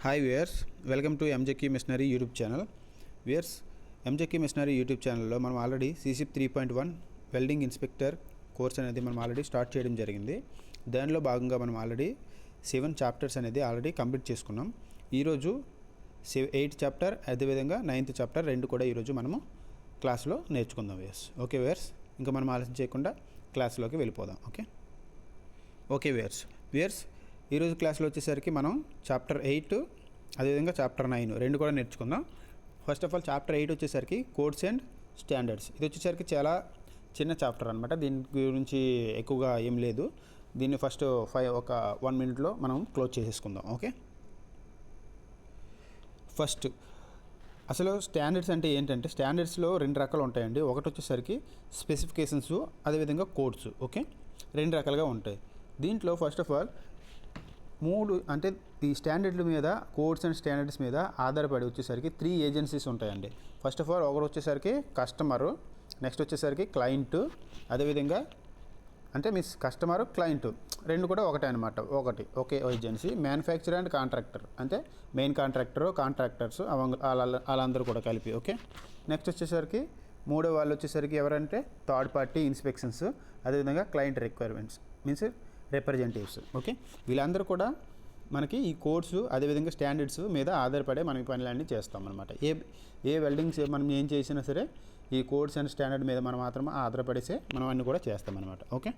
Hi viewers, welcome to MJQ missionary YouTube channel. Viewers, MJQ missionary YouTube ఛానల్లో మనం already సిసిప్ 3.1 welding inspector course అనేది మనం already start చేయడం జరిగింది. దానిలో భాగంగా మనం ఆల్రెడీ 7 చాప్టర్స్ అనేది ఆల్రెడీ కంప్లీట్ చేసుకున్నాం. ఈరోజు 8th చాప్టర్, అదేవిధంగా 9th చాప్టర్ రెండు కూడా ఈరోజు మనము క్లాస్లో నేర్చుకుందాం వ్యూయర్స్. ఓకే వ్యూయర్స్, ఇంకా మనం ఆలస్యం చేయకుండా క్లాస్లోకి వెళ్ళిపోదాం. ఓకే వ్యూయర్స్, ఈరోజు క్లాస్లో వచ్చేసరికి మనం చాప్టర్ 8 అదేవిధంగా చాప్టర్ 9 రెండు కూడా నేర్చుకుందాం. ఫస్ట్ ఆఫ్ ఆల్ చాప్టర్ 8 వచ్చేసరికి కోడ్స్ అండ్ స్టాండర్డ్స్. ఇది వచ్చేసరికి చాలా చిన్న చాప్టర్ అనమాట. దీని గురించి ఎక్కువగా ఏం లేదు. దీన్ని ఫస్ట్ ఒక 1 minute మనం క్లోజ్ చేసేసుకుందాం. ఓకే, ఫస్ట్ అసలు స్టాండర్డ్స్ అంటే ఏంటంటే, స్టాండర్డ్స్లో 2 రకాలు ఉంటాయండి. ఒకటి వచ్చేసరికి స్పెసిఫికేషన్స్, అదేవిధంగా కోడ్స్. ఓకే, 2 రకాలుగా ఉంటాయి. దీంట్లో ఫస్ట్ ఆఫ్ ఆల్ 3 అంటే ఈ స్టాండర్డ్ల మీద, కోడ్స్ అండ్ స్టాండర్డ్స్ మీద ఆధారపడి వచ్చేసరికి 3 ఏజెన్సీస్ ఉంటాయండి. ఫస్ట్ ఆఫ్ ఆల్ ఒకరు వచ్చేసరికి కస్టమరు, నెక్స్ట్ వచ్చేసరికి క్లయింట్, అదేవిధంగా అంటే మీ కస్టమరు క్లయింట్ రెండు కూడా ఒకటే అనమాట. ఒకే ఏజెన్సీ. మ్యానుఫ్యాక్చరర్ అండ్ కాంట్రాక్టర్ అంటే మెయిన్ కాంట్రాక్టరు, కాంట్రాక్టర్స్ వాళ్ళందరూ కూడా కలిపి. ఓకే, నెక్స్ట్ వచ్చేసరికి మూడో వాళ్ళు వచ్చేసరికి ఎవరంటే థర్డ్ పార్టీ ఇన్స్పెక్షన్స్, అదేవిధంగా client requirements means representatives. Okay, వీళ్ళందరూ కూడా మనకి ఈ కోడ్స్ అదేవిధంగా స్టాండర్డ్స్ మీద ఆధారపడే మనకి పనులన్నీ చేస్తాం అనమాట. ఏ వెల్డింగ్స్ మనం ఏం చేసినా సరే ఈ కోడ్స్ అండ్ స్టాండర్డ్ మీద మనం మాత్రం ఆధారపడేసే మనం అన్నీ కూడా చేస్తాం అనమాట. ఓకే,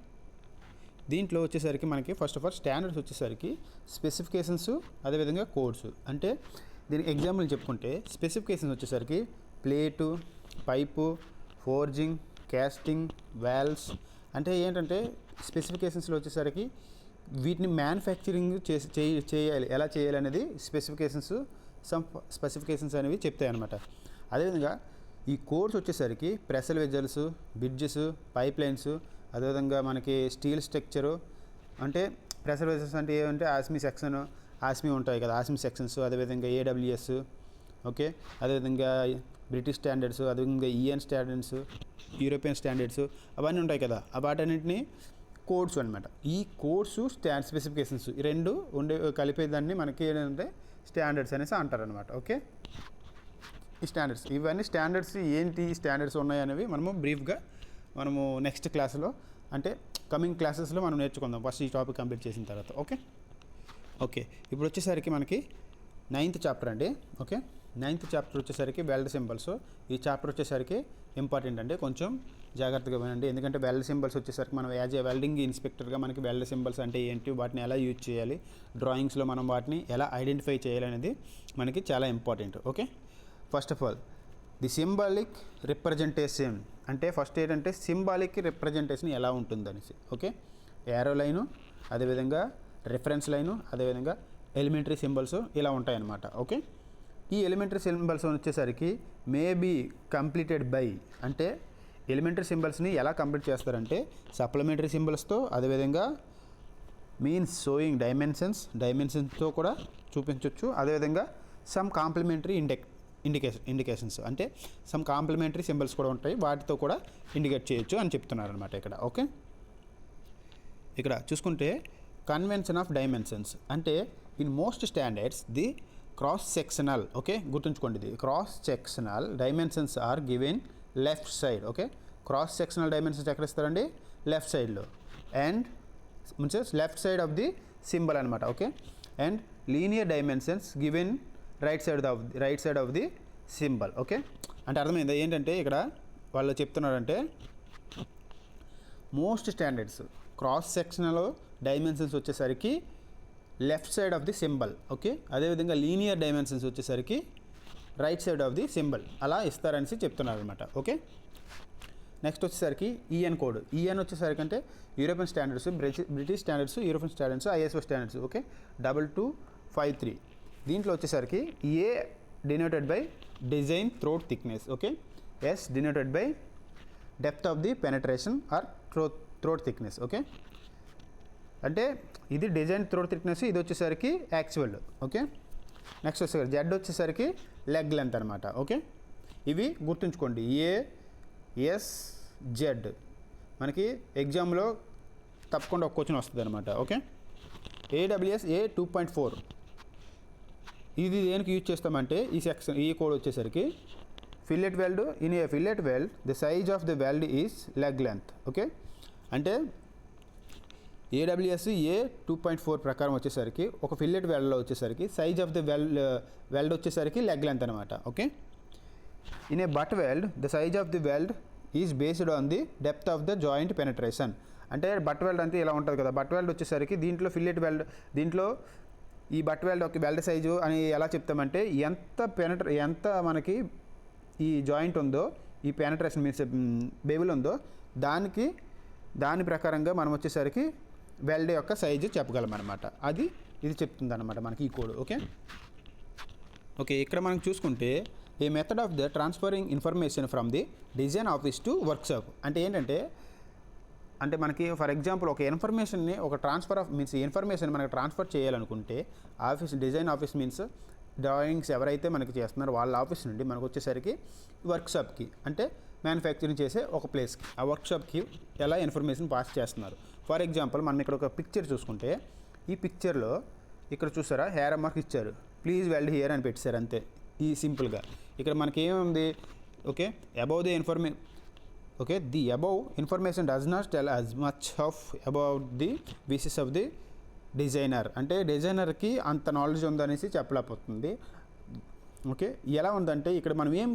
దీంట్లో వచ్చేసరికి మనకి ఫస్ట్ ఆఫ్ ఆల్ స్టాండర్డ్స్ వచ్చేసరికి స్పెసిఫికేషన్స్, అదేవిధంగా కోడ్స్. అంటే దీనికి ఎగ్జాంపుల్ చెప్పుకుంటే స్పెసిఫికేషన్స్ వచ్చేసరికి plate, pipe, forging, casting, valves. అంటే ఏంటంటే స్పెసిఫికేషన్స్లో వచ్చేసరికి వీటిని మ్యానుఫ్యాక్చరింగ్ చేయాలి, ఎలా చేయాలి అనేది స్పెసిఫికేషన్స్ అనేవి చెప్తాయి అన్నమాట. అదేవిధంగా ఈ కోడ్స్ వచ్చేసరికి pressure vessels, bridges, pipe lines, అదేవిధంగా మనకి స్టీల్ స్ట్రక్చరు. అంటే ప్రెషర్ వెజల్స్ అంటే ఏమంటే ఆస్మీ ఉంటాయి కదా, ఆస్మీ సెక్షన్స్, అదేవిధంగా AWS. ఓకే, అదేవిధంగా బ్రిటిష్ స్టాండర్డ్స్, అదేవిధంగా EN స్టాండర్డ్స్, యూరోపియన్ స్టాండర్డ్స్ అవన్నీ ఉంటాయి కదా. వాటన్నింటినీ కోడ్స్ అనమాట. ఈ కోడ్స్ స్పెసిఫికేషన్స్ ఈ రెండు కలిపేదాన్ని మనకి ఏంటంటే స్టాండర్డ్స్ అనేసి అంటారనమాట. ఓకే, ఈ స్టాండర్డ్స్, ఇవన్నీ స్టాండర్డ్స్ ఏంటి, స్టాండర్డ్స్ ఉన్నాయనేవి మనము బ్రీఫ్గా మనము నెక్స్ట్ క్లాస్లో అంటే కమింగ్ క్లాసెస్లో మనం నేర్చుకుందాం ఫస్ట్ ఈ టాపిక్ కంప్లీట్ చేసిన తర్వాత. ఓకే, ఇప్పుడు వచ్చేసరికి మనకి 9th చాప్టర్ అండి. ఓకే, 9th చాప్టర్ వచ్చేసరికి వెల్డ్ సింబల్స్. ఈ చాప్టర్ వచ్చేసరికి ఇంపార్టెంట్ అండి, కొంచెం జాగ్రత్తగా వినండి. ఎందుకంటే వెల్డ్ సింబల్స్ వచ్చేసరికి మనం యాజ్ ఏ వెల్డింగ్ ఇన్స్పెక్టర్గా మనకి వెల్డ్ సింబల్స్ అంటే ఏంటి, వాటిని ఎలా యూజ్ చేయాలి, డ్రాయింగ్స్లో మనం వాటిని ఎలా ఐడెంటిఫై చేయాలి అనేది మనకి చాలా important. Okay, first of all the symbolic representation అంటే ఫస్ట్ ఏంటంటే సింబాలిక్ రిప్రజెంటేషన్ ఎలా ఉంటుంది అనేసి. ఓకే, యారో లైను, అదేవిధంగా రిఫరెన్స్ లైను, అదేవిధంగా ఎలిమెంటరీ సింబల్స్ ఇలా ఉంటాయన్నమాట. ఓకే, ఈ ఎలిమెంటరీ సింబల్స్ వచ్చేసరికి మే బీ కంప్లీటెడ్ బై అంటే ఎలిమెంటరీ సింబల్స్ని ఎలా కంప్లీట్ చేస్తారంటే సప్లిమెంటరీ సింబల్స్తో, అదేవిధంగా మీన్స్ షోయింగ్ డైమెన్షన్స్తో కూడా చూపించవచ్చు. అదేవిధంగా సమ్ కాంప్లిమెంటరీ ఇండికేషన్స్ అంటే సమ్ కాంప్లిమెంటరీ సింబల్స్ కూడా ఉంటాయి, వాటితో కూడా ఇండికేట్ చేయొచ్చు అని చెప్తున్నారు అనమాట ఇక్కడ. ఓకే, ఇక్కడ చూసుకుంటే కన్వెన్షన్ ఆఫ్ డైమెన్షన్స్ అంటే in most standards the cross sectional. Okay, గుర్తుంచుకోండి, ఇది cross sectional dimensions are given left side. Okay, cross sectional dimensions ఎక్కడ ఇస్తారండి, లెఫ్ట్ సైడ్లో, and means left side of the symbol అనమాట. Okay, and linear dimensions given right side of the symbol. Okay, అంటే అర్థమైందా ఏంటంటే ఇక్కడ వాళ్ళు చెప్తున్నారంటే most standards cross sectional dimensions వచ్చేసరికి left side of the symbol. Okay, అదేవిధంగా లీనియర్ డైమెన్షన్స్ వచ్చేసరికి right side of the symbol అలా ఇస్తారనేసి చెప్తున్నారు అనమాట. ఓకే, నెక్స్ట్ వచ్చేసరికి EN కోడ్. EN వచ్చేసరికి అంటే European standards, British standards, European standards, ISO standards. Okay, 2253. దీంట్లో వచ్చేసరికి A denoted by design throat thickness. Okay, S denoted by depth of the penetration or throat thickness. Okay, అంటే ఇది design throat thickness, ఇది వచ్చేసరికి actual. Okay, next వచ్చేసరికి Z వచ్చేసరికి leg length అనమాట. Okay, ఇవి గుర్తుంచుకోండి, ASZ మనకి ఎగ్జామ్లో తప్పకుండా ఒక క్వశ్చన్ వస్తుంది అనమాట. ఓకే, AWS A 2.4 ఇది దేనికి యూజ్ చేస్తామంటే ఈ సెక్షన్ ఈ కోడ్ వచ్చేసరికి fillet weld in a fillet weld the size of the weld is leg length. Okay, అంటే AWS ఏ 2.4 ప్రకారం వచ్చేసరికి ఒక ఫిల్లెట్ వెల్డ్లో వచ్చేసరికి సైజ్ ఆఫ్ ద వెల్డ్ వచ్చేసరికి లెగ్ లెంత్ అనమాట. Okay, in a butt weld the size of the weld is based on the depth of the joint penetration. అంటే butt weld అంటే ఇలా ఉంటుంది కదా, బట్ వెల్డ్ వచ్చేసరికి దీంట్లో ఫిల్లెట్ వెల్డ్, దీంట్లో ఈ బట్ వెల్డ్ ఒక వెల్డ్ సైజు అని ఎలా చెప్తామంటే ఎంత మనకి ఈ జాయింట్ ఉందో, ఈ పెనట్రేషన్ మీన్స్ బెవిల్ ఉందో దాని ప్రకారంగా మనం వచ్చేసరికి వెల్డ్ యొక్క సైజు చెప్పగలం అనమాట. ఇది చెప్తుంది అనమాట మనకి ఈ కోడ్. ఓకే, ఇక్కడ మనం చూసుకుంటే a method of the transferring information from the design office to workshop. అంటే ఏంటంటే మనకి ఫర్ ఎగ్జాంపుల్ ఒక ఇన్ఫర్మేషన్ని ఒక ఇన్ఫర్మేషన్ మనకి ట్రాన్స్ఫర్ చేయాలనుకుంటే డిజైన్ ఆఫీస్ మీన్స్ డ్రాయింగ్స్ ఎవరైతే మనకి చేస్తున్నారో వాళ్ళ ఆఫీస్ నుండి మనకు వచ్చేసరికి వర్క్షాప్కి, అంటే మ్యానుఫ్యాక్చరింగ్ చేసే ఒక ప్లేస్కి, ఆ వర్క్షాప్కి ఎలా ఇన్ఫర్మేషన్ పాస్ చేస్తున్నారు. ఫర్ ఎగ్జాంపుల్ మనం ఇక్కడ ఒక పిక్చర్ చూసుకుంటే ఈ పిక్చర్లో ఇక్కడ చూసారా హెయిర్ మార్క్ ఇచ్చారు, ప్లీజ్ వెల్డ్ హియర్ అని పెట్టారు అంతే, ఈ సింపుల్గా. ఇక్కడ మనకి ఏముంది, okay, the above information does not tell as much of about the wishes of the designer. అంటే డిజైనర్కి అంత నాలెడ్జ్ ఉందనేసి చెప్పలేకపోతుంది. ఓకే, ఎలా ఉందంటే ఇక్కడ మనకేం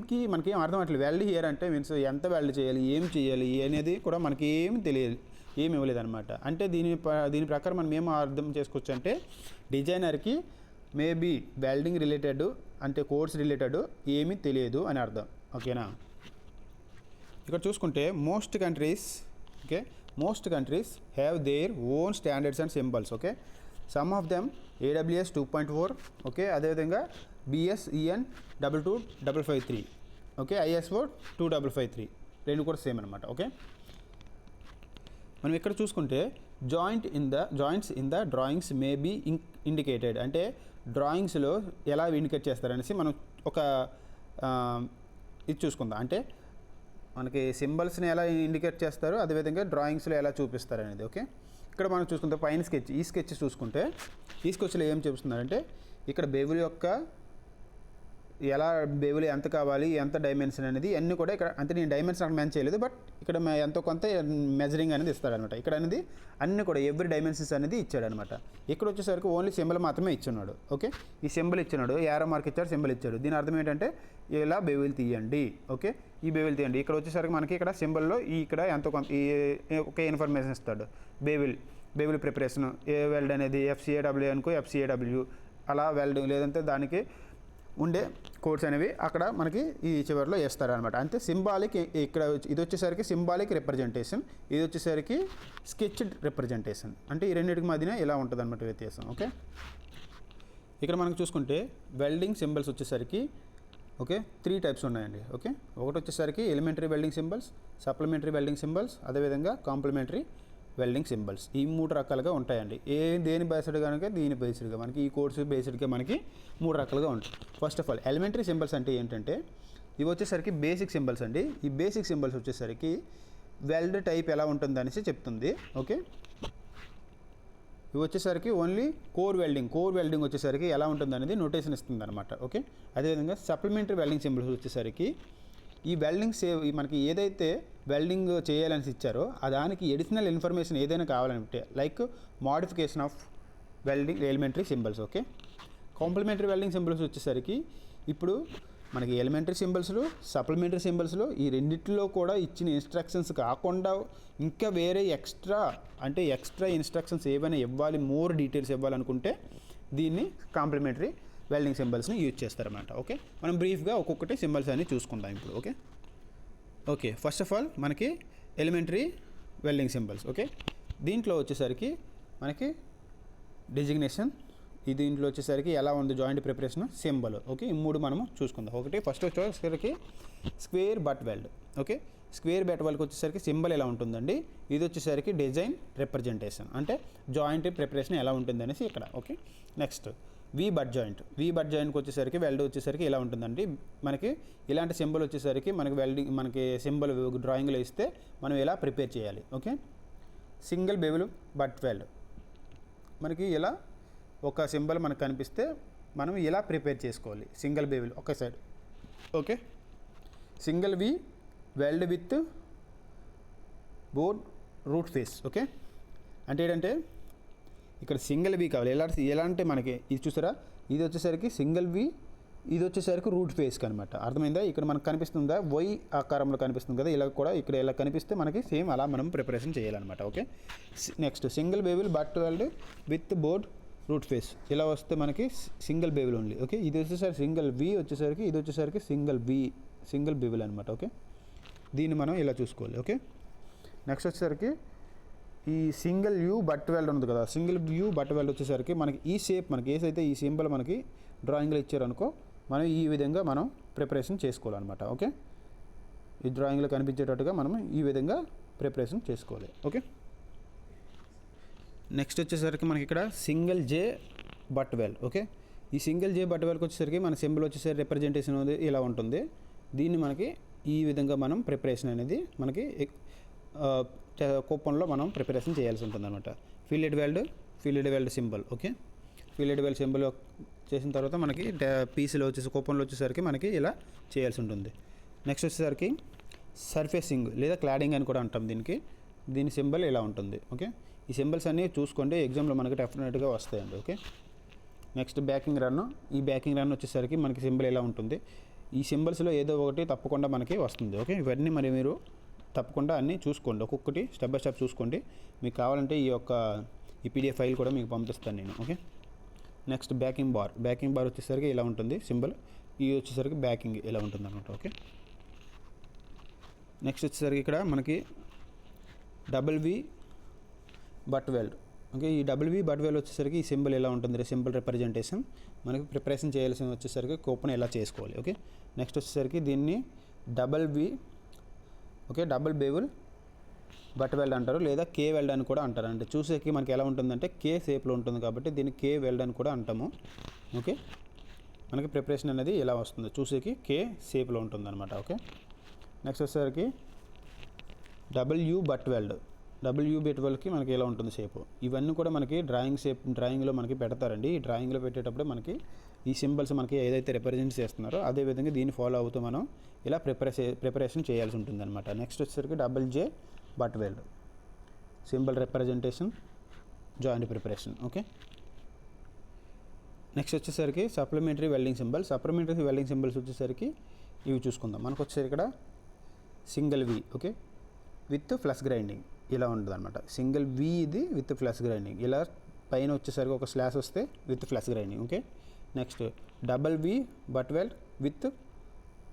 అర్థం అవ్వట్లేదు. వెల్డ్ హియర్ అంటే మీన్స్ ఎంత వెల్డ్ చేయాలి, ఏం చేయాలి అనేది కూడా మనకి ఏమి తెలియదు, ఏమి ఇవ్వలేదు అనమాట. అంటే దీని ప్రకారం మనం ఏం అర్థం చేసుకోవచ్చు అంటే డిజైనర్కి మేబీ వెల్డింగ్ రిలేటెడ్ అంటే కోర్స్ రిలేటెడ్ ఏమీ తెలియదు అని అర్థం. ఓకేనా, ఇక్కడ చూసుకుంటే most countries have their own standards and symbols. Okay, some of them AWS 2.4, okay, అదేవిధంగా BSEN 22553, ఓకే, ISO 2553 రెండు కూడా సేమ్ అనమాట. ఓకే, మనం ఇక్కడ చూసుకుంటే joints in the drawings may be indicated. అంటే డ్రాయింగ్స్లో ఎలా ఇండికేట్ చేస్తారనేసి మనం ఇది చూసుకుందాం. అంటే మనకి సింబల్స్ని ఎలా ఇండికేట్ చేస్తారు, అదేవిధంగా డ్రాయింగ్స్లో ఎలా చూపిస్తారు అనేది. ఓకే, ఇక్కడ మనం చూసుకుంటే పైన ఈ స్కెచ్ చూసుకుంటే ఈ స్కెచ్లో ఏం చూపిస్తున్నారంటే ఇక్కడ బేబుల్ యొక్క బేబుల్ ఎంత కావాలి, ఎంత డైమెన్షన్ అనేది అన్నీ కూడా ఇక్కడ అంతే. నేను డైమెన్షన్ అక్కడ మెన్షన్ చేయలేదు, బట్ ఇక్కడ ఎంతో కొంత మెజరింగ్ అనేది ఇస్తాడనమాట. ఇక్కడ అనేది అన్నీ కూడా ఎవ్రీ డైమెన్షన్స్ అనేది ఇచ్చాడనమాట. ఇక్కడ వచ్చేసరికి ఓన్లీ సింబల్ మాత్రమే ఇచ్చున్నాడు. ఓకే, ఈ సింబల్ ఇచ్చినాడు, యారో మార్క్ ఇచ్చాడు, సింబల్ ఇచ్చాడు. దీని అర్థం ఏంటంటే ఇలా బేబుల్ తీయండి. ఓకే, ఈ బేబుల్ తీయండి. ఇక్కడ వచ్చేసరికి మనకి ఇక్కడ సింబల్లో ఇక్కడ ఎంతో కొంత ఒకే ఇన్ఫర్మేషన్ ఇస్తాడు. బేబుల్ ప్రిపరేషన్ వెల్డ్ అనేది FCAW అనుకో, FCAW అలా వెల్డ్, లేదంటే దానికి ఉండే కోడ్స్ అనేవి అక్కడ మనకి ఈ చివరిలో వేస్తారనమాట. అంతే సింబాలిక్. ఇక్కడ ఇది వచ్చేసరికి సింబాలిక్ రిప్రజెంటేషన్, ఇది వచ్చేసరికి స్కెచ్డ్ రిప్రజెంటేషన్. అంటే ఈ రెండింటికి మధ్యన ఇలా ఉంటుంది అనమాట వ్యత్యాసం. ఓకే, ఇక్కడ మనం చూసుకుంటే వెల్డింగ్ సింబల్స్ వచ్చేసరికి 3 టైప్స్ ఉన్నాయండి. ఓకే, ఒకటి వచ్చేసరికి elementary welding symbols, supplementary welding symbols, అదేవిధంగా కాంప్లిమెంటరీ వెల్డింగ్ సింబల్స్. ఈ 3 రకాలుగా ఉంటాయండి. దేని బేస్డ్గా కనుక దీని బేస్డ్గా మనకి ఈ కోర్సు బేస్డ్గా మనకి 3 రకాలుగా ఉంటాయి. First of all elementary symbols అంటే ఏంటంటే ఇవి వచ్చేసరికి బేసిక్ సింబల్స్ అండి. ఈ బేసిక్ సింబల్స్ వచ్చేసరికి వెల్డ్ టైప్ ఎలా ఉంటుందనేసి చెప్తుంది. ఓకే, ఇవి వచ్చేసరికి ఓన్లీ కోర్ వెల్డింగ్ వచ్చేసరికి ఎలా ఉంటుందనేది నోటేషన్ ఇస్తుంది అనమాట. ఓకే, అదేవిధంగా సప్లిమెంటరీ వెల్డింగ్ సింబల్స్ వచ్చేసరికి ఈ వెల్డింగ్ మనకి ఏదైతే వెల్డింగ్ చేయాలని ఇచ్చారో దానికి ఎడిషనల్ ఇన్ఫర్మేషన్ ఏదైనా కావాలంటే like modification of welding elementary symbols. Okay, complementary welding symbols వచ్చేసరికి ఇప్పుడు మనకి ఎలిమెంటరీ సింబల్స్లో సప్లిమెంటరీ సింబల్స్లో ఈ రెండిట్లో కూడా ఇచ్చిన ఇన్స్ట్రక్షన్స్ కాకుండా ఇంకా వేరే ఎక్స్ట్రా ఇన్స్ట్రక్షన్స్ ఏమైనా ఇవ్వాలి, మోర్ డీటెయిల్స్ ఇవ్వాలనుకుంటే దీన్ని కాంప్లిమెంటరీ వెల్డింగ్ సింబల్స్ని యూజ్ చేస్తారన్నమాట. ఓకే, మనం బ్రీఫ్గా ఒక్కొక్కటి సింబల్స్ అని చూసుకుందాం ఇప్పుడు. ఓకే, ఫస్ట్ ఆఫ్ ఆల్ మనకి ఎలిమెంటరీ వెల్డింగ్ సింబల్స్. ఓకే, దీంట్లో వచ్చేసరికి మనకి డిజిగ్నేషన్, దీంట్లో వచ్చేసరికి ఎలా ఉంది జాయింట్ ప్రిపరేషన్, సింబల్. ఓకే, ఈ 3 మనము చూసుకుందాం. ఫస్ట్ వచ్చేసరికి square butt weld. Okay, square butt వెల్డ్కి వచ్చేసరికి సింబల్ ఎలా ఉంటుందండి, ఇది వచ్చేసరికి డిజైన్ రిప్రజెంటేషన్, అంటే జాయింట్ ప్రిపరేషన్ ఎలా ఉంటుంది అనేసి ఇక్కడ. ఓకే, నెక్స్ట్ వి బట్ జాయింట్కి వచ్చేసరికి వెల్డ్ వచ్చేసరికి ఇలా ఉంటుందండి. మనకి ఇలాంటి సింబల్ వచ్చేసరికి మనకి సింబల్ డ్రాయింగ్లో ఇస్తే మనం ఇలా ప్రిపేర్ చేయాలి. Okay, single bevel butt wealth మనకి ఇలా ఒక సింబల్ మనకు కనిపిస్తే మనం ఇలా ప్రిపేర్ చేసుకోవాలి. సింగిల్ బేబుల్ ఒక side, okay. Single V weld with broad root face, okay. అంటే ఏంటంటే ఇక్కడ సింగిల్ వి కావాలి. ఎలా అంటే మనకి ఇది చూసారా, ఇది వచ్చేసరికి సింగిల్ వి, ఇది వచ్చేసరికి రూట్ ఫేస్కి అనమాట. అర్థమైందా? ఇక్కడ మనకు కనిపిస్తుందా వై ఆకారంలో కనిపిస్తుంది కదా, ఇలా కూడా ఇక్కడ ఇలా కనిపిస్తే మనకి సేమ్ అలా మనం ప్రిపరేషన్ చేయాలన్నమాట, okay. Next single bevel butt weld with broad root face ఇలా వస్తే మనకి సింగిల్ బేబుల్ ఓన్లీ, ఓకే. ఇది వచ్చేసరికి సింగిల్ వి వచ్చేసరికి, ఇది వచ్చేసరికి సింగిల్ బేబుల్ అనమాట, ఓకే. దీన్ని మనం ఇలా చూసుకోవాలి, ఓకే. నెక్స్ట్ వచ్చేసరికి ఈ సింగిల్ యూ బట్ వెల్డ్ ఉంది కదా, సింగిల్ యూ బట్ వెల్డ్ వచ్చేసరికి మనకి ఈ షేప్, మనకి ఏదైతే ఈ సింబల్ మనకి డ్రాయింగ్లో ఇచ్చారనుకో, మనం ఈ విధంగా మనం ప్రిపరేషన్ చేసుకోవాలన్నమాట, ఓకే. ఈ డ్రాయింగ్లో కనిపించేటట్టుగా మనం ఈ విధంగా ప్రిపరేషన్ చేసుకోవాలి, ఓకే. నెక్స్ట్ వచ్చేసరికి మనకి ఇక్కడ single J butt weld, okay. ఈ సింగిల్ జే బట్ వెల్డ్కి వచ్చేసరికి మన సింబల్ వచ్చేసరికి రిప్రజెంటేషన్ అనేది ఇలా ఉంటుంది. దీన్ని మనకి ఈ విధంగా మనం ప్రిపరేషన్ అనేది మనకి కూపన్లో మనం ప్రిపరేషన్ చేయాల్సి ఉంటుంది అనమాట. Fillet weld symbol, okay. Fillet weld symbol చేసిన తర్వాత మనకి పీసులు వచ్చేసి కూపన్లో వచ్చేసరికి మనకి ఇలా చేయాల్సి ఉంటుంది. నెక్స్ట్ వచ్చేసరికి సర్ఫేసింగ్ లేదా క్లాడింగ్ అని కూడా అంటాం దీని సింబల్ ఇలా ఉంటుంది, ఓకే. ఈ సింబల్స్ అన్నీ చూసుకోండి, ఎగ్జామ్లో మనకి డెఫినెట్గా వస్తాయండి, ఓకే. Next backing run. ఈ బ్యాకింగ్ రన్ వచ్చేసరికి మనకి సింబల్ ఇలా ఉంటుంది. ఈ సింబల్స్లో ఏదో ఒకటి తప్పకుండా మనకి వస్తుంది, ఓకే. ఇవన్నీ మరి మీరు తప్పకుండా అన్నీ చూసుకోండి, ఒక్కొక్కటి స్టెప్ బై స్టెప్ చూసుకోండి. మీకు కావాలంటే ఈ పీడిఎఫ్ ఫైల్ కూడా మీకు పంపిస్తాను నేను, ఓకే. నెక్స్ట్ బ్యాకింగ్ బార్ వచ్చేసరికి ఇలా ఉంటుంది సింబల్. ఇది వచ్చేసరికి బ్యాకింగ్ ఇలా ఉంటుంది అనమాట, ఓకే. నెక్స్ట్ వచ్చేసరికి ఇక్కడ మనకి double V butt weld, okay. ఈ డబుల్ వి బట్ వెల్డ్ వచ్చేసరికి ఈ సింబల్ ఎలా ఉంటుంది, సింబల్ రిప్రజెంటేషన్ మనకి ప్రిపరేషన్ చేయాల్సిన వచ్చేసరికి కూపన్ ఎలా చేసుకోవాలి, ఓకే. నెక్స్ట్ వచ్చేసరికి దీన్ని double V, okay, double bevel butt weld అంటారు, లేదా కే వెల్డ్ అని కూడా అంటారు. అంటే చూసేకి మనకి ఎలా ఉంటుందంటే కే షేప్లో ఉంటుంది కాబట్టి దీన్ని కే వెల్డ్ అని కూడా అంటాము, ఓకే. మనకి ప్రిపరేషన్ అనేది ఎలా వస్తుంది, చూసేకి కే షేప్లో ఉంటుంది అనమాట, ఓకే. నెక్స్ట్ వచ్చేసరికి డబ్ల్యూ బట్ వెల్డ్కి మనకి ఎలా ఉంటుంది షేప్. ఇవన్నీ కూడా మనకి డ్రాయింగ్లో మనకి పెడతారండి. ఈ డ్రాయింగ్లో పెట్టేటప్పుడు మనకి ఈ సింబల్స్ మనకి ఏదైతే రిప్రజెంట్ చేస్తున్నారో అదేవిధంగా దీన్ని ఫాలో అవుతూ మనం ఇలా ప్రిపరేషన్ చేయాల్సి ఉంటుంది అనమాట. నెక్స్ట్ వచ్చేసరికి double J butt weld symbol representation joint preparation, okay. Next వచ్చేసరికి సప్లిమెంటరీ వెల్డింగ్ సింబల్స్ వచ్చేసరికి ఇవి చూసుకుందాం. మనకు వచ్చేసరికి ఇక్కడ single V, okay, with flush grinding ఇలా ఉంటుంది అనమాట. సింగిల్ వి ఇది విత్ ఫ్లష్ గ్రైండింగ్, ఇలా పైన వచ్చేసరికి ఒక స్లాష్ వస్తే with flush grinding, okay. Next double V butt weld with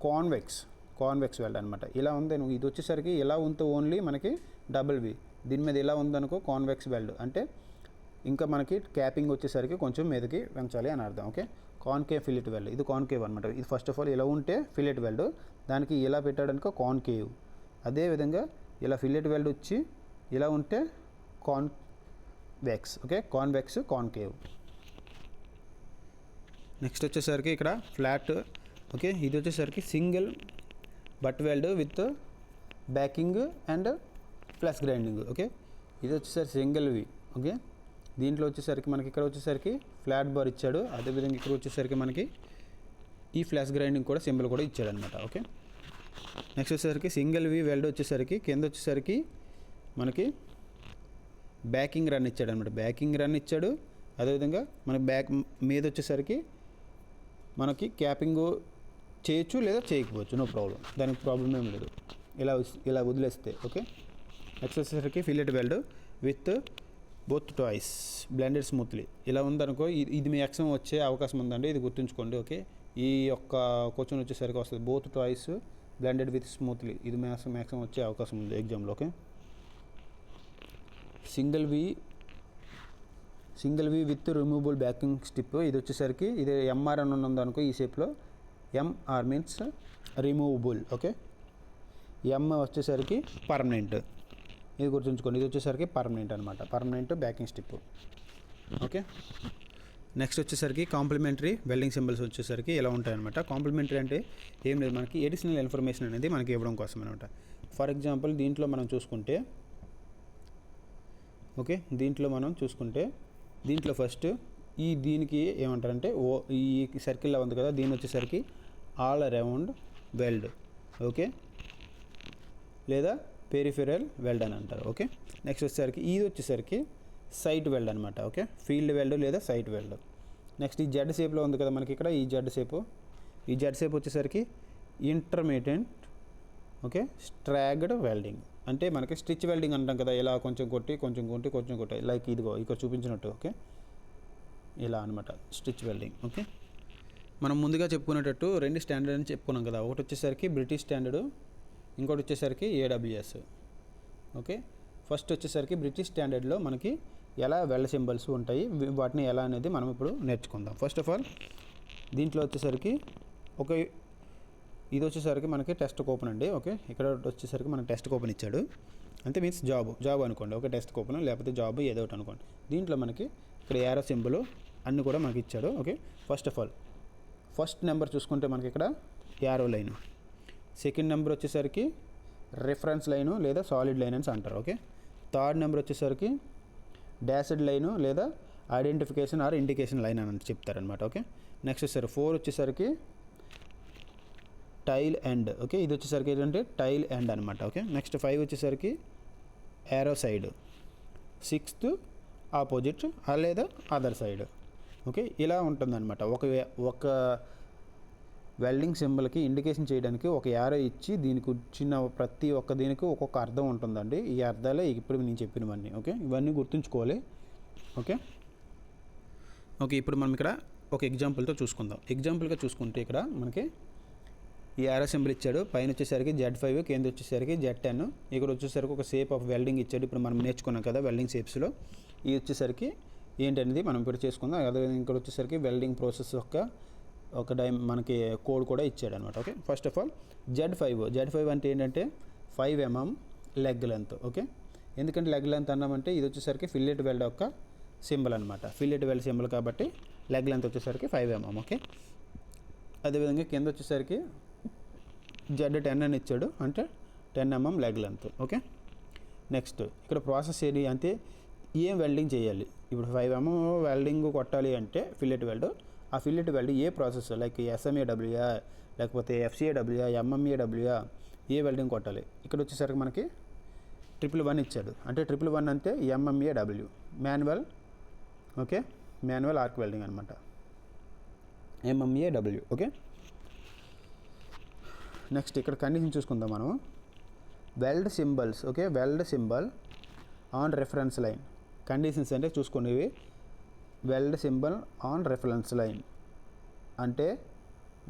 convex weld అనమాట. ఇలా ఉంది. ఇది వచ్చేసరికి ఇలా ఉంటే ఓన్లీ మనకి డబుల్ వి, దీని మీద ఇలా ఉందనుకో కాన్వెక్స్ వెల్డ్, అంటే ఇంకా మనకి క్యాపింగ్ వచ్చేసరికి కొంచెం మీదకి పెంచాలి అని అర్థం, ఓకే. కాన్కేవ్ ఫిల్లెట్ వెల్డ్, ఇది కాన్కేవ్ అనమాట. ఇది ఫస్ట్ ఆఫ్ ఆల్ ఇలా ఉంటే ఫిల్లెట్ వెల్డ్, దానికి ఇలా పెట్టాడనుకో కాన్కేవ్. అదేవిధంగా ఇలా ఫిల్లెట్ వెల్డ్ వచ్చి ఇలా ఉంటే కాన్వెక్స్, ఓకే, కాన్కేవ్. నెక్స్ట్ వచ్చేసరికి ఇక్కడ ఫ్లాట్, ఓకే. ఇది వచ్చేసరికి single butt weld with backing and flush grinding, okay. ఇది వచ్చేసరికి సింగిల్ వి, ఓకే. దీంట్లో వచ్చేసరికి మనకి ఇక్కడ వచ్చేసరికి ఫ్లాట్ బార్ ఇచ్చాడు, అదేవిధంగా ఇక్కడ వచ్చేసరికి మనకి ఈ ఫ్లాష్ గ్రైండింగ్ కూడా సింబల్ కూడా ఇచ్చాడు అనమాట, ఓకే. నెక్స్ట్ వచ్చేసరికి సింగిల్ వి వెల్డ్ వచ్చేసరికి కింద వచ్చేసరికి మనకి బ్యాకింగ్ రన్ ఇచ్చాడు అనమాట. అదేవిధంగా మనకి బ్యాక్ మీద వచ్చేసరికి మనకి క్యాపింగ్ చేయొచ్చు లేదా చేయకపోవచ్చు, నో ప్రాబ్లం, దానికి ప్రాబ్లం ఏం లేదు, ఇలా వదిలేస్తే, ఓకే. నెక్స్ట్ వచ్చేసరికి fillet weld with both toes blended smoothly ఇలా ఉందనుకో, ఇది మీ ఎక్సమ్ వచ్చే అవకాశం ఉందండి, ఇది గుర్తుంచుకోండి, ఓకే. ఈ యొక్క క్వశ్చన్ వచ్చేసరికి వస్తుంది both toes blended with smoothly, ఇది మ్యాక్సిమం వచ్చే అవకాశం ఉంది ఎగ్జామ్లో, okay. Single V with removable backing strip, ఇది వచ్చేసరికి ఇది ఎంఆర్ అని ఉంది అనుకో, ఈ షేప్లో MR means removable, okay. M వచ్చేసరికి పర్మనెంట్, ఇది గుర్తుంచుకోండి, ఇది వచ్చేసరికి పర్మనెంట్ అనమాట, permanent backing strip, okay. Next వచ్చేసరికి కాంప్లిమెంటరీ వెల్డింగ్ సింబల్స్ వచ్చేసరికి ఎలా ఉంటాయన్నమాట. కాంప్లిమెంటరీ అంటే ఏం లేదు, మనకి ఎడిషనల్ ఇన్ఫర్మేషన్ అనేది మనకి ఇవ్వడం కోసం అనమాట. ఫర్ ఎగ్జాంపుల్ దీంట్లో మనం చూసుకుంటే, ఓకే, దీంట్లో ఫస్ట్ దీనికి ఏమంటారంటే ఈ సర్కిల్లో ఉంది కదా, దీని వచ్చేసరికి ఆల్ అరౌండ్ వెల్డ్, ఓకే, లేదా పెరిఫెరల్ వెల్డ్ అని అంటారు. ఓకే, నెక్స్ట్ వచ్చేసరికి ఇది వచ్చేసరికి సైట్ వెల్డ్ అనమాట. ఓకే, ఫీల్డ్ వెల్డ్ లేదా సైట్ వెల్డ్. నెక్స్ట్ ఈ జెడ్ షేప్లో ఉంది కదా మనకి ఇక్కడ, ఈ జెడ్ షేప్ వచ్చేసరికి ఇంటర్మీడియట్, ఓకే, స్ట్రాగ్డ్ వెల్డింగ్. అంటే మనకి స్టిచ్ వెల్డింగ్ అంటాం కదా, ఇలా కొంచెం కొట్టి లైక్ ఇదిగో ఇక్కడ చూపించినట్టు. ఓకే, ఇలా అనమాట స్టిచ్ వెల్డింగ్. ఓకే, మనం ముందుగా చెప్పుకునేటట్టు 2 స్టాండర్డ్ అని చెప్పుకున్నాం కదా, ఒకటి వచ్చేసరికి బ్రిటిష్ స్టాండర్డు, ఇంకోటి వచ్చేసరికి AWS. ఓకే, ఫస్ట్ వచ్చేసరికి బ్రిటిష్ స్టాండర్డ్లో మనకి ఎలా వెల్డ్ సింబల్స్ ఉంటాయి, వాటిని ఎలా అనేది మనం ఇప్పుడు నేర్చుకుందాం. ఫస్ట్ ఆఫ్ ఆల్ దీంట్లో వచ్చేసరికి ఇది వచ్చేసరికి మనకి టెస్ట్ కూపన్ అండి. ఓకే, ఇక్కడ వచ్చేసరికి మనకి టెస్ట్ కూపన్ ఇచ్చాడు, అంటే మీన్స్ జాబ్ అనుకోండి. ఓకే, టెస్ట్ కూపన్ లేకపోతే జాబ్ ఏదో ఒకటి అనుకోండి. దీంట్లో మనకి ఇక్కడ యారో సింబల్ అన్నీ కూడా మనకి ఇచ్చాడు. Okay, first of all first number చూసుకుంటే మనకి ఇక్కడ యారో లైన్, సెకండ్ నెంబర్ వచ్చేసరికి రిఫరెన్స్ లైను లేదా సాలిడ్ లైన్ అని అంటారు. ఓకే, థర్డ్ నెంబర్ వచ్చేసరికి డాష్డ్ లైను లేదా ఐడెంటిఫికేషన్ ఆర్ ఇండికేషన్ లైన్ అని చెప్తారనమాట. ఓకే, నెక్స్ట్ వచ్చేసరికి 4 వచ్చేసరికి టైల్ ఎండ్. ఓకే, ఇది వచ్చేసరికి ఏంటంటే టైల్ ఎండ్ అనమాట. ఓకే, నెక్స్ట్ 5 వచ్చేసరికి యారో సైడ్, 6th ఆపోజిట్ లేదా అదర్ సైడ్. ఓకే, ఇలా ఉంటుందన్నమాట. ఒక వెల్డింగ్ సింబల్కి ఇండికేషన్ చేయడానికి ఒక యారో ఇచ్చి దీనికి వచ్చిన ప్రతి ఒక్క దీనికి ఒక్కొక్క అర్థం ఉంటుందండి. ఈ అర్థాలే ఇప్పుడు నేను చెప్పినవన్నీ. ఓకే, ఇవన్నీ గుర్తుంచుకోవాలి. ఓకే, ఇప్పుడు మనం ఇక్కడ ఒక ఎగ్జాంపుల్తో చూసుకుందాం. ఎగ్జాంపుల్గా చూసుకుంటే ఇక్కడ మనకి ఈ యారో సింబల్ ఇచ్చాడు, పైన వచ్చేసరికి Z5, కింద వచ్చేసరికి Z10, ఇక్కడ వచ్చేసరికి ఒక షేప్ ఆఫ్ వెల్డింగ్ ఇచ్చాడు. ఇప్పుడు మనం నేర్చుకున్నాం కదా వెల్డింగ్ షేప్స్లో, ఇది వచ్చేసరికి ఏంటనేది మనం ఇప్పుడు చేసుకుందాం. అదేవిధంగా ఇక్కడ వచ్చేసరికి వెల్డింగ్ ప్రాసెస్ ఒక మనకి కోడ్ కూడా ఇచ్చాడు అనమాట. Okay, first of all Z5 అంటే ఏంటంటే 5 mm లెగ్ లెంత్. ఓకే, ఎందుకంటే లెగ్ లెంత్ అన్నామంటే ఇది వచ్చేసరికి ఫిల్లెట్ వెల్డ్ యొక్క సింబల్ అనమాట. ఫిల్లెట్ వెల్డ్ సింబల్ కాబట్టి లెగ్ లెంత్ వచ్చేసరికి 5 mm. ఓకే, అదేవిధంగా కింద వచ్చేసరికి Z10 అని ఇచ్చాడు, అంటే 10 mm leg length. Okay, next ఇక్కడ ప్రాసెస్ ఏంటి అంటే ఏం వెల్డింగ్ చేయాలి. ఇప్పుడు 5 mm వెల్డింగ్ కొట్టాలి అంటే ఫిల్లెట్ వెల్డ్, ఆ ఫిల్లెట్ వెల్డ్ ఏ ప్రాసెస్ లైక్ SMAW లేకపోతే FCAW, MMAW, ఏ వెల్డింగ్ కొట్టాలి. ఇక్కడ వచ్చేసరికి మనకి 111 ఇచ్చాడు, అంటే 111 అంటే MMAW manual. Okay, manual arc welding అనమాట, MMAW. ఓకే, నెక్స్ట్ ఇక్కడ కండిషన్ చూసుకుందాం మనం. Weld symbols, okay, weld symbol on reference line. Conditions అంటే చూసుకోండి ఇవి. Weld symbol on reference line అంటే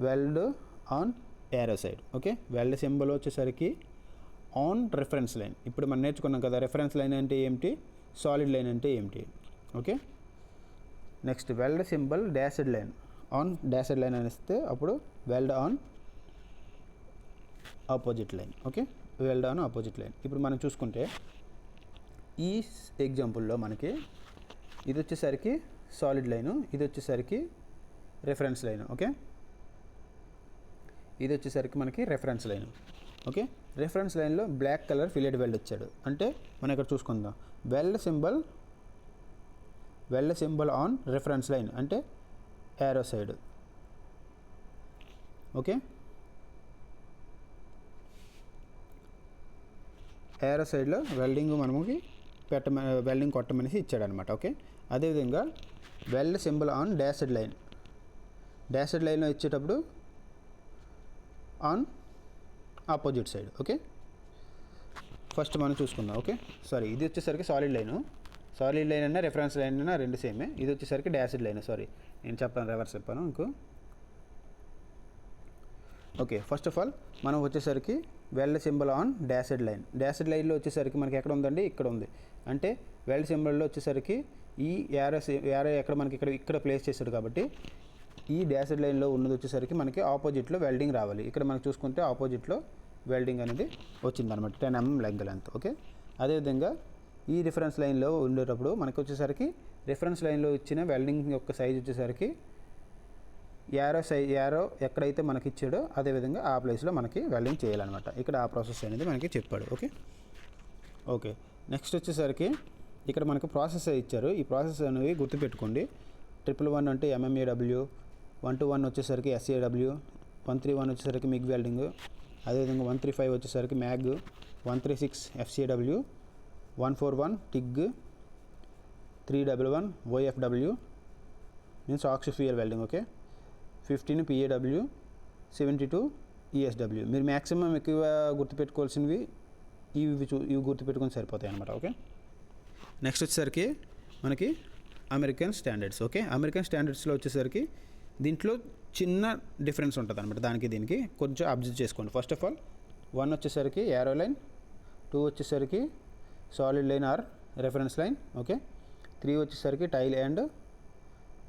weld on arrow side. Okay, weld symbol వచ్చేసరికి on reference line. ఇప్పుడు మనం నేర్చుకున్నాం కదా రెఫరెన్స్ లైన్ అంటే ఏమిటి, సాలిడ్ లైన్ అంటే ఏమిటి. Okay, next weld symbol dashed line on dashed line అనిస్తే అప్పుడు weld on opposite line. Okay, weld on opposite line. ఇప్పుడు మనం చూసుకుంటే ఈ ఎగ్జాంపుల్లో మనకి ఇది వచ్చేసరికి సాలిడ్ లైను, ఇది వచ్చేసరికి రెఫరెన్స్ లైన్. ఓకే, ఇది వచ్చేసరికి మనకి రెఫరెన్స్ లైన్. ఓకే, రెఫరెన్స్ లైన్లో బ్లాక్ కలర్ ఫిల్లెట్ వెల్డ్ వచ్చాడు, అంటే మనం ఇక్కడ చూసుకుందాం weld symbol on reference line అంటే యారో సైడ్. ఓకే, యారో సైడ్లో వెల్డింగ్ మనకి వెల్డింగ్ కొట్టమనేసి ఇచ్చాడు అనమాట. ఓకే, అదేవిధంగా వెల్డ్ సింబల్ ఆన్ డాష్డ్ లైన్లో ఇచ్చేటప్పుడు on opposite side. Okay, first మనం చూసుకుందాం. ఓకే, సారీ, ఇది వచ్చేసరికి సాలిడ్ లైన్ అయినా రెఫరెన్స్ లైన్ అయినా రెండు సేమే. ఇది వచ్చేసరికి డాష్డ్ లైన్, సారీ నేను చెప్పాను రివర్స్ చెప్పాను ఇంకో. ఓకే, ఫస్ట్ ఆఫ్ ఆల్ మనం వచ్చేసరికి వెల్డ్ సింబల్ ఆన్ డాష్డ్ లైన్లో వచ్చేసరికి మనకి ఎక్కడ ఉందండి, ఇక్కడ ఉంది. అంటే వెల్డ్ సింబల్లో వచ్చేసరికి ఈ యారో ఎక్కడ మనకి ఇక్కడ ప్లేస్ చేశాడు కాబట్టి ఈ డాష్డ్ లైన్లో ఉన్నది వచ్చేసరికి మనకి ఆపోజిట్లో వెల్డింగ్ రావాలి. ఇక్కడ మనకి చూసుకుంటే ఆపోజిట్లో వెల్డింగ్ అనేది వచ్చిందనమాట, 10 mm లెగ్ లెంత్. ఓకే, అదేవిధంగా ఈ రిఫరెన్స్ లైన్లో ఉండేటప్పుడు మనకి వచ్చేసరికి రిఫరెన్స్ లైన్లో ఇచ్చిన వెల్డింగ్ యొక్క సైజ్ వచ్చేసరికి యారో ఎక్కడైతే మనకి ఇచ్చాడో అదేవిధంగా ఆ ప్లేస్లో మనకి వెల్డింగ్ చేయాలన్నమాట. ఇక్కడ ఆ ప్రాసెస్ అనేది మనకి చెప్పాడు. ఓకే, నెక్స్ట్ వచ్చేసరికి ఇక్కడ మనకు ప్రాసెస్ ఇచ్చారు. ఈ ప్రాసెస్ అనేవి గుర్తుపెట్టుకోండి. 111 అంటే MMAW, 121 వచ్చేసరికి SAW, 131 వచ్చేసరికి MIG వెల్డింగ్, అదేవిధంగా 135 వచ్చేసరికి MAG, 136 FCW, 141 TIG, 311 OFW means oxyfuel welding. Okay, 15 PAW, 72 ESW. మీరు మ్యాక్సిమం ఎక్కువ గుర్తుపెట్టుకోవాల్సినవి ఇవి గుర్తుపెట్టుకొని సరిపోతాయి అన్నమాట. ఓకే, నెక్స్ట్ వచ్చేసరికి మనకి అమెరికన్ స్టాండర్డ్స్. ఓకే, అమెరికన్ స్టాండర్డ్స్లో వచ్చేసరికి దీంట్లో చిన్న డిఫరెన్స్ ఉంటుంది అనమాట. దానికి దీనికి కొంచెం అబ్జర్వ్ చేసుకోండి. ఫస్ట్ ఆఫ్ ఆల్ 1 వచ్చేసరికి యారో లైన్, 2 వచ్చేసరికి solid line or reference line. Okay, 3 వచ్చేసరికి tail and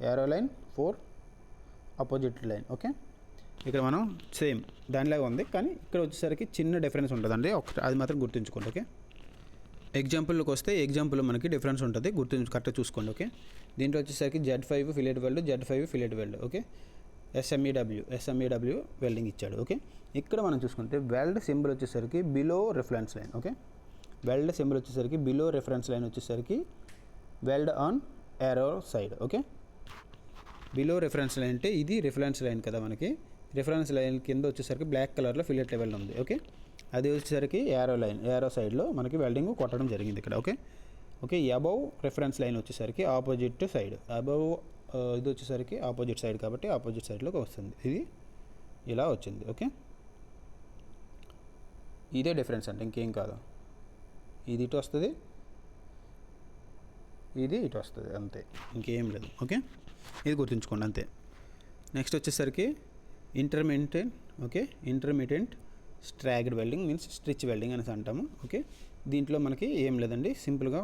arrow line, 4 opposite line. Okay, ఇక్కడ మనం సేమ్ దానిలాగా ఉంది, కానీ ఇక్కడ వచ్చేసరికి చిన్న డిఫరెన్స్ ఉంటుందండి. అది మాత్రం గుర్తుంచుకోండి. ఓకే, ఎగ్జాంపుల్లోకి వస్తే ఎగ్జాంపుల్ మనకి డిఫరెన్స్ ఉంటుంది, కరెక్ట్గా చూసుకోండి. ఓకే, దీంట్లో వచ్చేసరికి Z5 fillet weld, Z5 fillet weld. Okay, SMEW welding ఇచ్చాడు. ఓకే, ఇక్కడ మనం చూసుకుంటే వెల్డ్ సింబల్ వచ్చేసరికి below reference line. Okay, weld symbol వచ్చేసరికి బిలో రిఫరెన్స్ లైన్ వచ్చేసరికి weld on arrow side. Okay, below reference line అంటే ఇది రిఫరెన్స్ లైన్ కదా, మనకి రిఫరెన్స్ లైన్ కింద వచ్చేసరికి బ్లాక్ కలర్లో ఫిలెట్ లెవెల్ ఉంది. ఓకే, అది వచ్చేసరికి యారో లైన్, యారో సైడ్లో మనకి వెల్డింగ్ కొట్టడం జరిగింది ఇక్కడ. Okay, okay, above reference line వచ్చేసరికి ఆపోజిట్ సైడ్, అబౌవ్ ఇది వచ్చేసరికి ఆపోజిట్ సైడ్ కాబట్టి ఆపోజిట్ సైడ్లోకి వస్తుంది. ఇది ఇలా వచ్చింది. ఓకే, ఇదే డిఫరెన్స్ అంటే ఇంకేం కాదు. ఇది ఇటు వస్తుంది, ఇది ఇటు వస్తుంది, అంతే, ఇంకేం లేదు. ఓకే, ఇది గుర్తుంచుకోండి అంతే. నెక్స్ట్ వచ్చేసరికి intermediate. Okay, intermediate staggered welding means stitch welding అనేసి అంటాము. ఓకే, దీంట్లో మనకి ఏం లేదండి, సింపుల్గా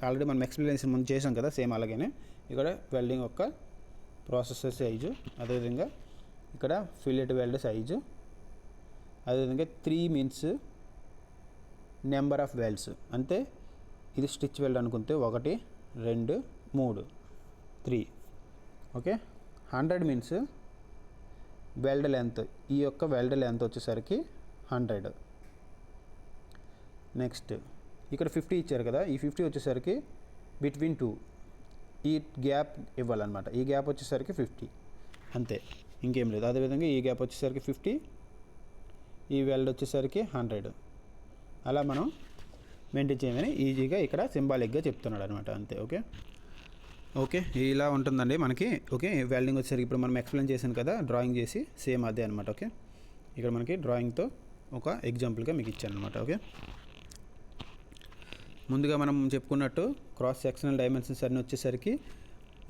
ఆల్రెడీ మనం ఎక్స్ప్లెనేషన్ ముందు చేసాం కదా, సేమ్ అలాగే ఇక్కడ వెల్డింగ్ యొక్క ప్రాసెసర్ సైజు, అదేవిధంగా ఇక్కడ ఫిలెట్ వెల్డ్ సైజు, అదేవిధంగా 3 మీన్స్ నెంబర్ ఆఫ్ వెల్డ్స్. అంటే ఇది స్టిచ్ వెల్డ్ అనుకుంటే 1 2 3 3. ఓకే, 100 మీన్స్ వెల్డ్ లెంత్, ఈ యొక్క వెల్డ్ లెంత్ వచ్చేసరికి 100. నెక్స్ట్ ఇక్కడ 50 ఇచ్చారు కదా, ఈ 50 వచ్చేసరికి బిట్వీన్ 2 ఈ గ్యాప్ ఇవ్వాలన్నమాట. ఈ గ్యాప్ వచ్చేసరికి 50 అంతే, ఇంకేం లేదు. అదేవిధంగా ఈ గ్యాప్ వచ్చేసరికి 50, ఈ వెల్డ్ వచ్చేసరికి 100. అలా మనం మెయింటైన్ చేయమని ఈజీగా ఇక్కడ సింబాలిక్గా చెప్తున్నాడు అనమాట, అంతే. ఓకే, ఓకే, ఇలా ఉంటుందండి మనకి. ఓకే, వెల్డింగ్ వచ్చేసరికి ఇప్పుడు మనం ఎక్స్ప్లెయిన్ చేశాను కదా డ్రాయింగ్ చేసి, సేమ్ అదే అనమాట. ఓకే, ఇక్కడ మనకి డ్రాయింగ్తో ఒక ఎగ్జాంపుల్గా మీకు ఇచ్చాను అనమాట. ఓకే, ముందుగా మనం చెప్పుకున్నట్టు క్రాస్ సెక్షనల్ డైమెన్షన్స్ అన్నీ వచ్చేసరికి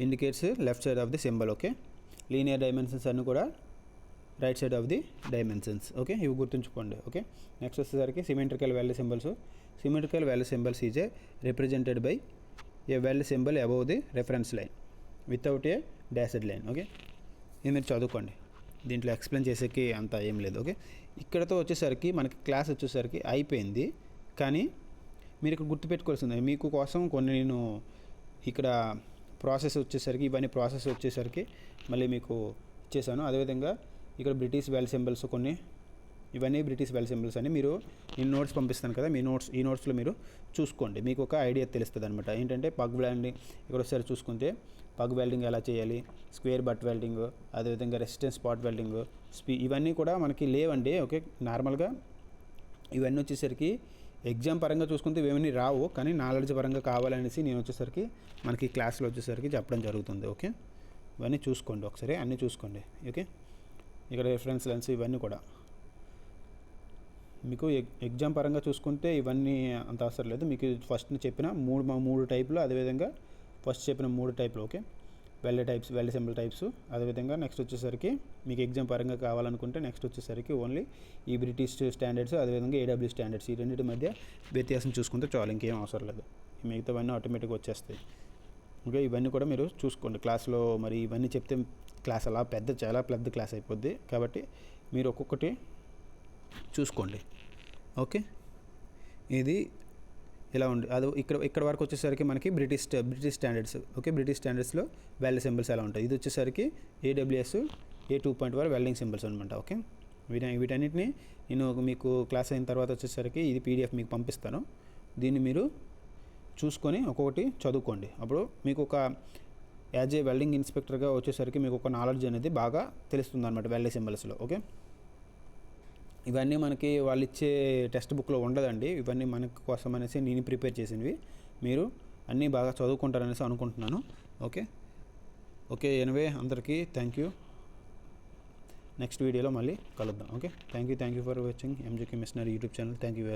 indicates left side of the symbol. Okay, linear dimensions అన్నీ కూడా right side of the dimensions. Okay, ఇవి గుర్తుంచుకోండి. ఓకే, నెక్స్ట్ వచ్చేసరికి symmetrical weld symbols. Symmetrical weld symbols is represented by a weld symbol above the reference line without a dashed line. Okay, ఇది మీరు చదువుకోండి, దీంట్లో explain చేసేకి అంత ఏం లేదు. ఓకే, ఇక్కడతో వచ్చేసరికి మనకి క్లాస్ వచ్చేసరికి అయిపోయింది, కానీ మీరు ఇక్కడ గుర్తుపెట్టుకోవాల్సింది మీకు కోసం కొన్ని నేను ఇక్కడ ప్రాసెస్ వచ్చేసరికి ఇవన్నీ ప్రాసెస్ వచ్చేసరికి మళ్ళీ మీకు ఇచ్చేసాను. అదేవిధంగా ఇక్కడ బ్రిటిష్ వెల్డ్ సింబల్స్ కొన్ని, ఇవన్నీ బ్రిటిష్ వెల్డ్ సింబల్స్ అని మీరు నేను నోట్స్ పంపిస్తాను కదా, ఈ నోట్స్లో మీరు చూసుకోండి, మీకు ఒక ఐడియా తెలుస్తుంది అనమాట. ఏంటంటే పగ్ వెల్డింగ్ ఇక్కడ ఒకసారి చూసుకుంటే పగ్ వెల్డింగ్ ఎలా చేయాలి, స్క్వేర్ బట్ వెల్డింగ్, అదేవిధంగా రెసిస్టెన్స్ స్పాట్ వెల్డింగ్, ఇవన్నీ కూడా మనకి లేవండి. ఓకే, నార్మల్గా ఇవన్నీ వచ్చేసరికి ఎగ్జామ్ పరంగా చూసుకుంటే ఇవన్నీ రావు, కానీ నాలెడ్జ్ పరంగా కావాలనేసి నేను వచ్చేసరికి మనకి క్లాస్లో వచ్చేసరికి చెప్పడం జరుగుతుంది. ఓకే, ఇవన్నీ చూసుకోండి ఒకసారి, అన్నీ చూసుకోండి. ఓకే, ఇక్కడ రిఫరెన్స్ లైన్స్ ఇవన్నీ కూడా మీకు ఎగ్జామ్ పరంగా చూసుకుంటే ఇవన్నీ అంత అవసరం లేదు. మీకు ఫస్ట్ చెప్పిన మూడు టైపులు, అదేవిధంగా ఫస్ట్ చెప్పిన 3 టైపులు. Okay, weld types, weld symbol types, అదేవిధంగా నెక్స్ట్ వచ్చేసరికి మీకు ఎగ్జామ్ పరంగా కావాలనుకుంటే నెక్స్ట్ వచ్చేసరికి ఓన్లీ ఈ బ్రిటిష్ స్టాండర్డ్స్, అదేవిధంగా AW స్టాండర్డ్స్, ఈ రెండింటి మధ్య వ్యత్యాసం చూసుకుంటే చాలు, ఇంకేం అవసరం లేదు. మిగతావన్నీ ఆటోమేటిక్గా వచ్చేస్తాయి. ఓకే, ఇవన్నీ కూడా మీరు చూసుకోండి క్లాస్లో. మరి ఇవన్నీ చెప్తే క్లాస్ అలా చాలా పెద్ద క్లాస్ అయిపోద్ది, కాబట్టి మీరు ఒక్కొక్కటి చూసుకోండి. ఓకే, ఇది ఇలా ఉంది. అది ఇక్కడ వరకు వచ్చేసరికి మనకి బ్రిటిష్ స్టాండర్డ్స్. ఓకే, బ్రిటిష్ స్టాండర్డ్స్లో వెల్డ్ సింబల్స్ ఎలా ఉంటాయి. ఇది వచ్చేసరికి AWS A2.1 వెల్డింగ్ సింబల్స్ అనమాట. ఓకే, వీటన్నిటిని నేను మీకు క్లాస్ అయిన తర్వాత వచ్చేసరికి ఇది PDF మీకు పంపిస్తాను. దీన్ని మీరు చూసుకొని ఒక్కొక్కటి చదువుకోండి. అప్పుడు మీకు ఒక యాజ్ ఏ వెల్డింగ్ ఇన్స్పెక్టర్గా వచ్చేసరికి మీకు ఒక నాలెడ్జ్ అనేది బాగా తెలుస్తుంది అనమాట వెల్డింగ్ సింబల్స్లో. ఓకే, ఇవన్నీ మనకి వాళ్ళు ఇచ్చే టెక్స్ట్ బుక్లో ఉండదండి, ఇవన్నీ మనకు కోసం అనేసి నేను ప్రిపేర్ చేసినవి. మీరు అన్నీ బాగా చదువుకుంటారనేసి అనుకుంటున్నాను. ఓకే ఓకే ఎనివే అందరికీ థ్యాంక్ యూ. నెక్స్ట్ వీడియోలో మళ్ళీ కలుద్దాం. Okay, thank you for watching MJK machinery YouTube channel. Thank you.